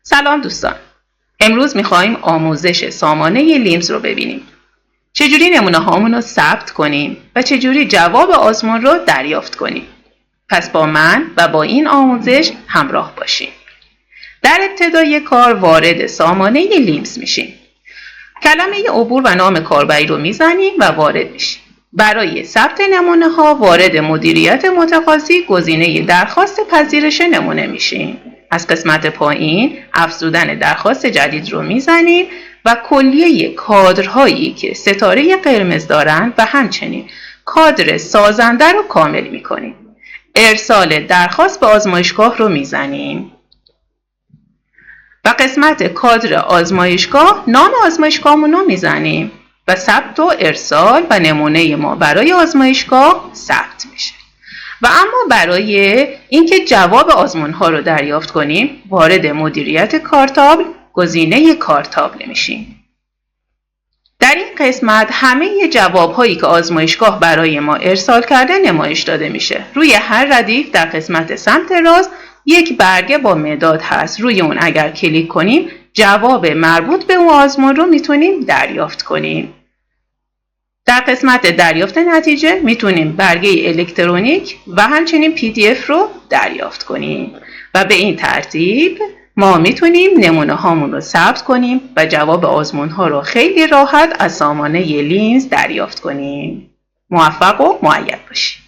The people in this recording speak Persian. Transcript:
سلام دوستان. امروز میخوایم آموزش سامانه لیمز رو ببینیم. چجوری نمونه هامون رو ثبت کنیم و چجوری جواب آزمون رو دریافت کنیم. پس با من و با این آموزش همراه باشیم. در ابتدای کار وارد سامانه لیمز میشیم. کلمه عبور و نام کاربری رو میزنیم و وارد میشیم. برای ثبت نمونه ها وارد مدیریت متقاضی گزینه درخواست پذیرش نمونه میشیم. از قسمت پایین افزودن درخواست جدید رو میزنیم و کلیه کادرهایی که ستاره قرمز دارند و همچنین کادر سازنده رو کامل میکنیم. ارسال درخواست به آزمایشگاه رو میزنیم و قسمت کادر آزمایشگاه نام آزمایشگاهمون رو میزنیم و ثبت و ارسال و نمونه ما برای آزمایشگاه ثبت میشه. و اما برای اینکه جواب آزمون ها رو دریافت کنیم وارد مدیریت کارتابل گزینه کارتابل میشیم. در این قسمت همه جواب هایی که آزمایشگاه برای ما ارسال کرده نمایش داده میشه. روی هر ردیف در قسمت سمت راست یک برگه با مداد هست. روی اون اگر کلیک کنیم جواب مربوط به اون آزمون رو میتونیم دریافت کنیم. در قسمت دریافت نتیجه میتونیم برگه الکترونیک و همچنین PDF رو دریافت کنیم و به این ترتیب ما میتونیم نمونه هامون رو ثبت کنیم و جواب آزمون ها رو خیلی راحت از سامانه لیمز دریافت کنیم. موفق و مؤید باشید.